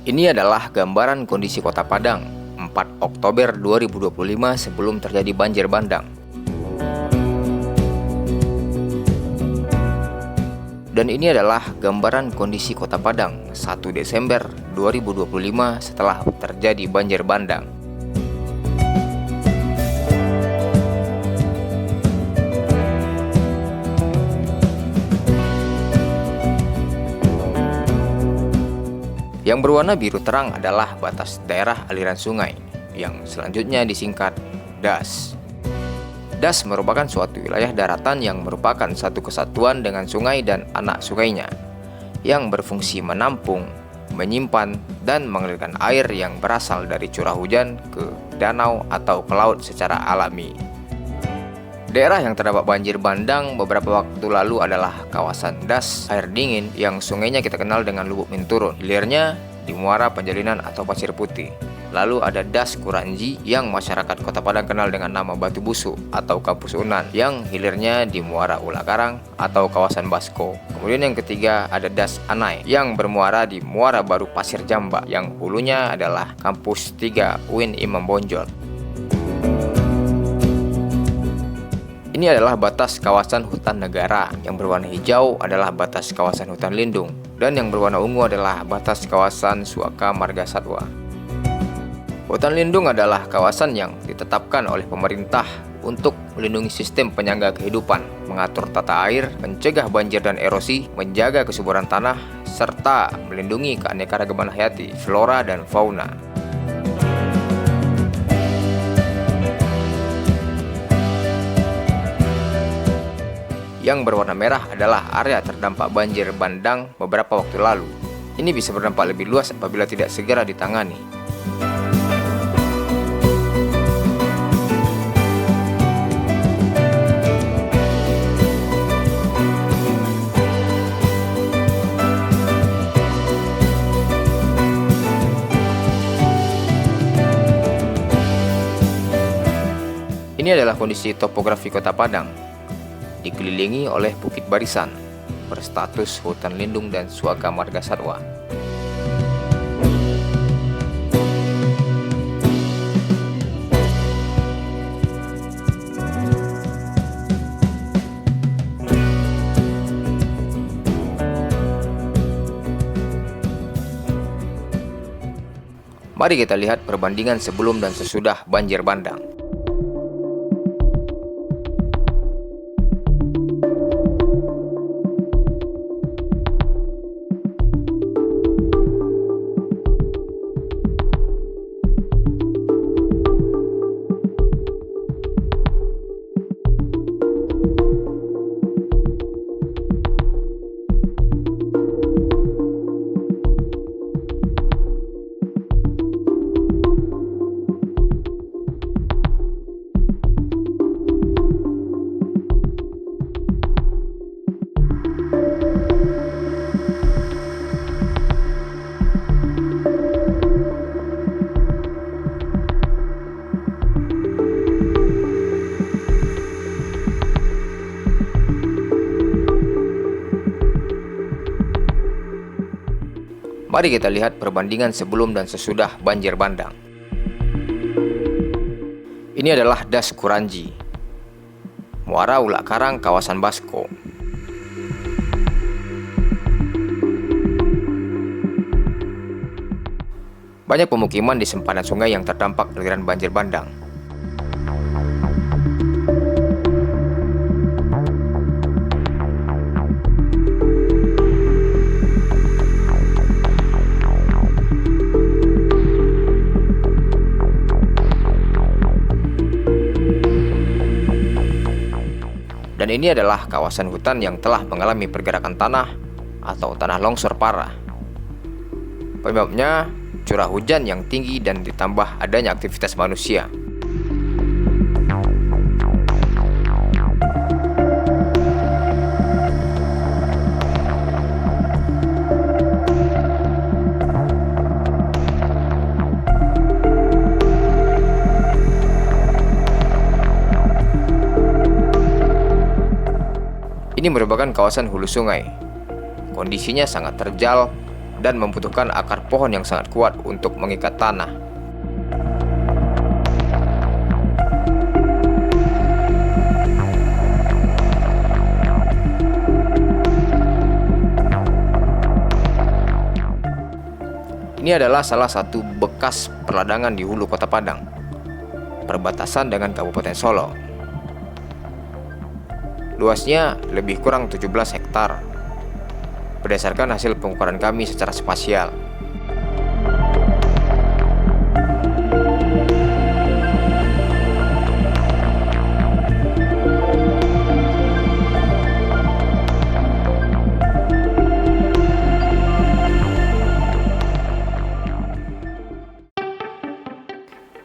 Ini adalah gambaran kondisi Kota Padang 4 Oktober 2025 sebelum terjadi banjir bandang. Dan ini adalah gambaran kondisi Kota Padang 1 Desember 2025 setelah terjadi banjir bandang. Yang berwarna biru terang adalah batas daerah aliran sungai, yang selanjutnya disingkat DAS. DAS merupakan suatu wilayah daratan yang merupakan satu kesatuan dengan sungai dan anak sungainya, yang berfungsi menampung, menyimpan, dan mengalirkan air yang berasal dari curah hujan ke danau atau ke laut secara alami. Daerah yang terdapat banjir bandang beberapa waktu lalu adalah kawasan DAS air dingin yang sungainya kita kenal dengan Lubuk Minturun, hilirnya di Muara Penjalinan atau Pasir Putih. Lalu ada DAS Kuranji yang masyarakat Kota Padang kenal dengan nama Batu Busuk atau Kampus Unan yang hilirnya di Muara Ulakarang atau kawasan Basko. Kemudian yang ketiga ada DAS Anai yang bermuara di Muara Baru Pasir Jamba yang hulunya adalah Kampus 3 UIN Imam Bonjol. Ini adalah batas kawasan hutan negara. Yang berwarna hijau adalah batas kawasan hutan lindung, dan yang berwarna ungu adalah batas kawasan Suaka Marga Satwa. Hutan lindung adalah kawasan yang ditetapkan oleh pemerintah untuk melindungi sistem penyangga kehidupan, mengatur tata air, mencegah banjir dan erosi, menjaga kesuburan tanah, serta melindungi keanekaragaman hayati, flora dan fauna. Yang berwarna merah adalah area terdampak banjir bandang beberapa waktu lalu. Ini bisa berdampak lebih luas apabila tidak segera ditangani. Ini adalah kondisi topografi Kota Padang. Dikelilingi oleh bukit barisan, berstatus hutan lindung dan Suaka Marga Satwa. Mari kita lihat perbandingan sebelum dan sesudah banjir bandang. Mari kita lihat perbandingan sebelum dan sesudah banjir bandang. Ini adalah DAS Kuranji, Muara Ulakarang, kawasan Basko. Banyak pemukiman di sempadan sungai yang terdampak aliran banjir bandang. Dan ini adalah kawasan hutan yang telah mengalami pergerakan tanah atau tanah longsor parah. Penyebabnya curah hujan yang tinggi dan ditambah adanya aktivitas manusia. Ini merupakan kawasan hulu sungai. Kondisinya sangat terjal dan membutuhkan akar pohon yang sangat kuat untuk mengikat tanah. Ini adalah salah satu bekas perladangan di hulu Kota Padang, perbatasan dengan Kabupaten Solo. Luasnya lebih kurang 17 hektar, berdasarkan hasil pengukuran kami secara spasial.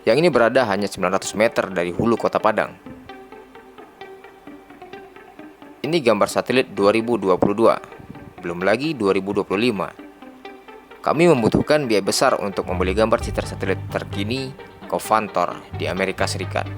Yang ini berada hanya 900 meter dari hulu Kota Padang. Ini gambar satelit 2022, belum lagi 2025. Kami membutuhkan biaya besar untuk membeli gambar citra satelit terkini Covantor di Amerika Serikat.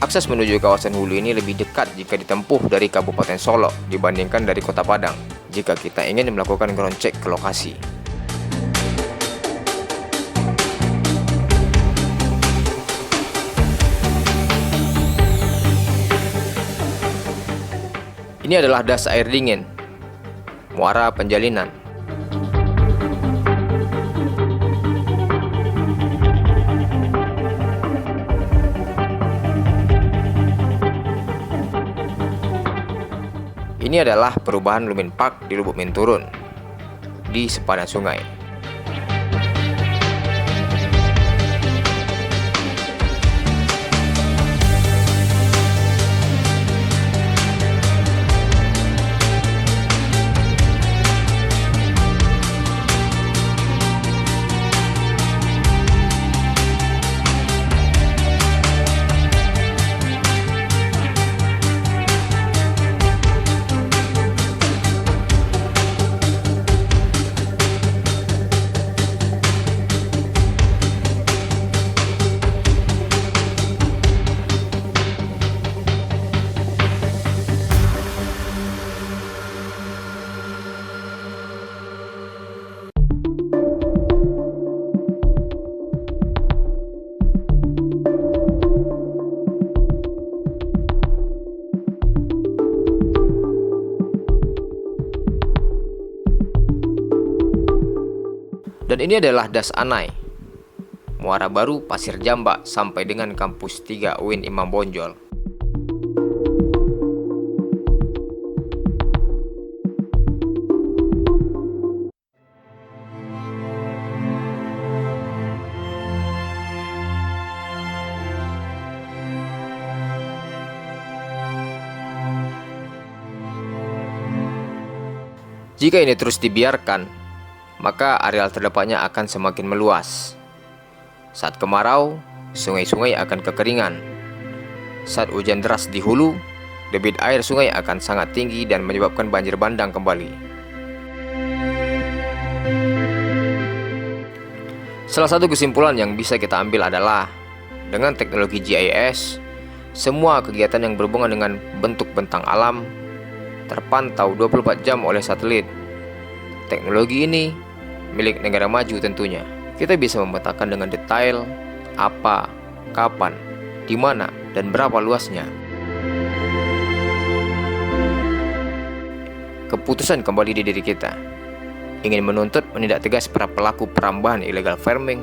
Akses menuju kawasan hulu ini lebih dekat jika ditempuh dari Kabupaten Solo dibandingkan dari Kota Padang jika kita ingin melakukan ground check ke lokasi. Ini adalah das air dingin, muara penjalinan. Ini adalah perubahan Lumin Park di Lubuk Minturun, di sepadan sungai. Dan ini adalah Das Anai, muara baru Pasir Jamba sampai dengan kampus 3 UIN Imam Bonjol. Jika ini terus dibiarkan, maka areal terdepatnya akan semakin meluas. Saat kemarau, sungai-sungai akan kekeringan. Saat hujan deras di hulu, debit air sungai akan sangat tinggi dan menyebabkan banjir bandang kembali. Salah satu kesimpulan yang bisa kita ambil adalah, dengan teknologi GIS, semua kegiatan yang berhubungan dengan bentuk bentang alam terpantau 24 jam oleh satelit. Teknologi ini milik negara maju tentunya. Kita bisa memetakan dengan detail apa, kapan, di mana, dan berapa luasnya. Keputusan kembali di diri kita. Ingin menuntut menindak tegas para pelaku perambahan illegal farming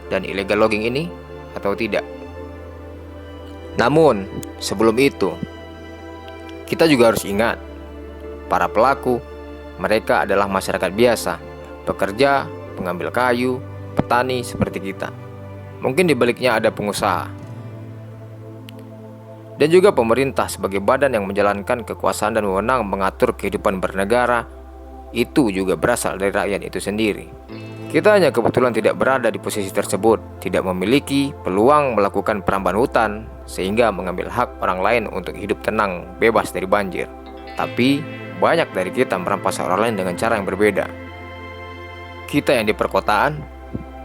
dan illegal logging ini atau tidak. Namun, sebelum itu, kita juga harus ingat, para pelaku, mereka adalah masyarakat biasa, pekerja, pengambil kayu, petani seperti kita. Mungkin di baliknya ada pengusaha. Dan juga pemerintah sebagai badan yang menjalankan kekuasaan dan wewenang mengatur kehidupan bernegara, itu juga berasal dari rakyat itu sendiri. Kita hanya kebetulan tidak berada di posisi tersebut, tidak memiliki peluang melakukan perambahan hutan, sehingga mengambil hak orang lain untuk hidup tenang, bebas dari banjir. Tapi, banyak dari kita merampas orang lain dengan cara yang berbeda. Kita yang di perkotaan,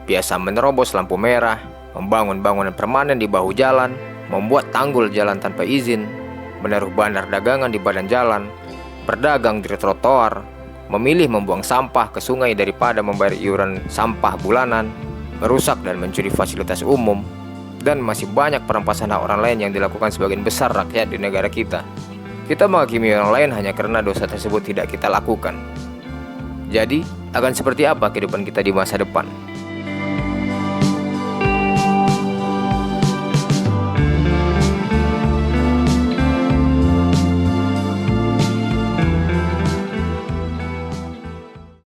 biasa menerobos lampu merah, membangun bangunan permanen di bahu jalan, membuat tanggul jalan tanpa izin, menaruh bandar dagangan di badan jalan, berdagang di trotoar, memilih membuang sampah ke sungai daripada membayar iuran sampah bulanan, merusak dan mencuri fasilitas umum, dan masih banyak perampasan hak orang lain yang dilakukan sebagian besar rakyat di negara kita. Kita menghakimi orang lain hanya karena dosa tersebut tidak kita lakukan. Jadi, akan seperti apa kehidupan kita di masa depan?